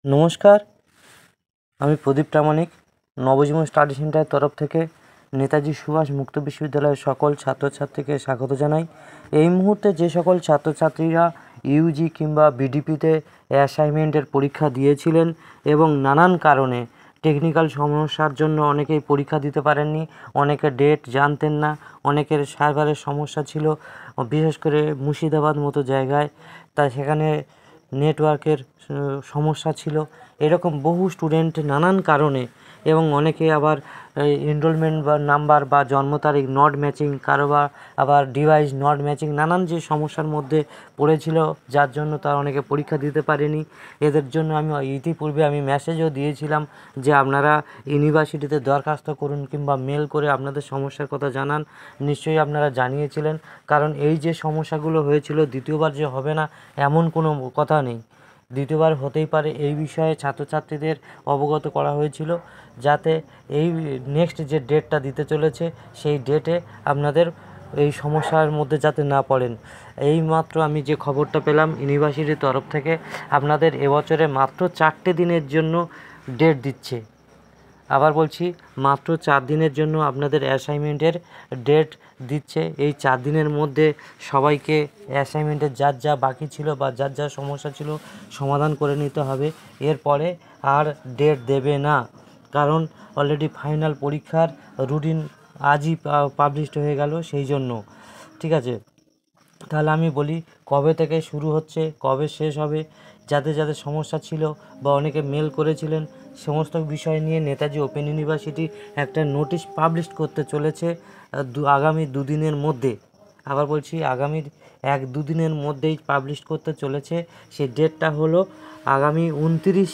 নমস্কার, আমি প্রদীপ প্রামাণিক। নবজীবন স্টাডি সেন্টারের তরফ থেকে নেতাজি সুভাষ মুক্ত বিশ্ববিদ্যালয়ের সকল ছাত্রছাত্রীকে স্বাগত জানাই। এই মুহূর্তে যে সকল ছাত্রছাত্রীরা ইউজি কিংবা বিডিপিতে অ্যাসাইনমেন্টের পরীক্ষা দিয়েছিলেন এবং নানান কারণে টেকনিক্যাল সমস্যার জন্য অনেকেই পরীক্ষা দিতে পারেননি, অনেকে ডেট জানতেন না, অনেকের সার্ভারের সমস্যা ছিল, বিশেষ করে মুর্শিদাবাদ মতো জায়গায়, তাই সেখানে নেটওয়ার্কের সমস্যা ছিল। এরকম বহু স্টুডেন্ট নানান কারণে, এবং অনেকে আবার এনরোলমেন্ট বা নাম্বার বা জন্ম তারিখ নট ম্যাচিং, কারোবার আবার ডিভাইস নট ম্যাচিং, নানান যে সমস্যার মধ্যে পড়েছিল, যার জন্য তারা অনেকে পরীক্ষা দিতে পারেনি। এদের জন্য আমি ইতিপূর্বে মেসেজও দিয়েছিলাম যে আপনারা ইউনিভার্সিটিতে দরখাস্ত করুন কিংবা মেল করে আপনাদের সমস্যার কথা জানান। নিশ্চয়ই আপনারা জানিয়েছিলেন, কারণ এই যে সমস্যাগুলো হয়েছিল দ্বিতীয়বার যে হবে না এমন কোনো কথা নেই, দ্বিতীয়বার হতেই পারে। এই বিষয়ে ছাত্রছাত্রীদের অবগত করা হয়েছিল যাতে এই নেক্সট যে ডেটটা দিতে চলেছে সেই ডেটে আপনাদের এই সমস্যার মধ্যে যাতে না পড়েন। এই মাত্র আমি যে খবরটা পেলাম ইউনিভার্সিটির তরফ থেকে আপনাদের এবছরে মাত্র 4টে দিনের জন্য ডেট দিচ্ছে। আবার বলছি, মাত্র 4 দিনের জন্য আপনাদের অ্যাসাইনমেন্টের ডেট দিচ্ছে। এই 4 দিনের মধ্যে সবাইকে অ্যাসাইনমেন্টের যার যা বাকি ছিল বা যার যা সমস্যা ছিল সমাধান করে নিতে হবে। এরপরে আর ডেট দেবে না, কারণ অলরেডি ফাইনাল পরীক্ষার রুটিন আজই পাবলিশড হয়ে গেল, সেই জন্য। ঠিক আছে, তাহলে আমি বলি কবে থেকে শুরু হচ্ছে, কবে শেষ হবে। যাদের যাদের সমস্যা ছিল বা অনেকে মেল করেছিলেন, সমস্ত বিষয় নিয়ে নেতাজি ওপেন ইউনিভার্সিটি একটা নোটিশ পাবলিশ করতে চলেছে আগামী 2 দিনের মধ্যে। আবার বলছি, আগামী 1-2 দিনের মধ্যেই পাবলিশ করতে চলেছে। সেই ডেটটা হলো আগামী 29,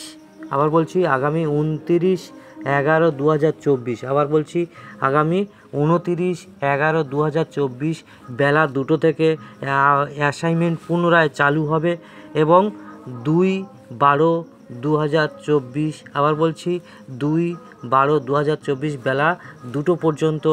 আবার বলছি আগামী 29/11/2024, আবার বলছি আগামী 29/11/2024 বেলা 2টো থেকে অ্যাসাইনমেন্ট পুনরায় চালু হবে এবং 2/12/2024, আবার বলছি 2/12/2024 বেলা 2টো পর্যন্ত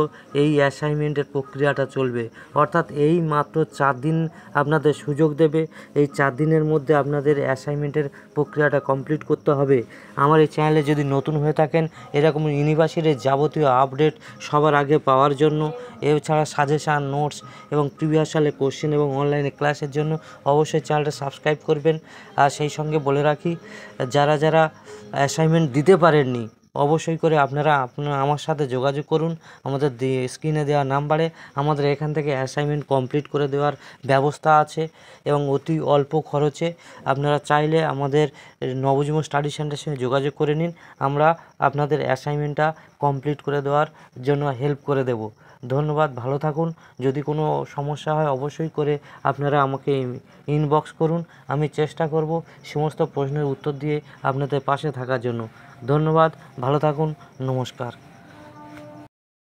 এই অ্যাসাইনমেন্টের প্রক্রিয়াটা চলবে। অর্থাৎ এই মাত্র 4 দিন আপনাদের সুযোগ দেবে। এই 4 দিনের মধ্যে আপনাদের অ্যাসাইনমেন্টের প্রক্রিয়াটা কমপ্লিট করতে হবে। আমার এই চ্যানেলে যদি নতুন হয়ে থাকেন, এরকম ইউনিভার্সিটির যাবতীয় আপডেট সবার আগে পাওয়ার জন্য, এছাড়া সাজেশান, নোটস এবং প্রিভিয়াস সালে কোশ্চেন এবং অনলাইনে ক্লাসের জন্য অবশ্যই চ্যানেলটা সাবস্ক্রাইব করবেন। আর সেই সঙ্গে বলে রাখি, যারা যারা অ্যাসাইনমেন্ট দিতে পারেননি অবশ্যই করে আপনারা আমার সাথে যোগাযোগ করুন। আমাদের স্ক্রিনে দেওয়া নাম্বারে আমাদের এখান থেকে অ্যাসাইনমেন্ট কমপ্লিট করে দেওয়ার ব্যবস্থা আছে এবং অতি অল্প খরচে। আপনারা চাইলে আমাদের নবজীবন স্টাডি সেন্টারের সঙ্গে যোগাযোগ করে নিন, আমরা আপনাদের অ্যাসাইনমেন্টটা কমপ্লিট করে দেওয়ার জন্য হেল্প করে দেব। ধন্যবাদ, ভালো থাকুন। যদি কোনো সমস্যা হয় অবশ্যই করে আপনারা আমাকে ইনবক্স করুন, আমি চেষ্টা করব সমস্ত প্রশ্নের উত্তর দিয়ে আপনাদের পাশে থাকার জন্য। ধন্যবাদ, ভালো থাকুন, নমস্কার।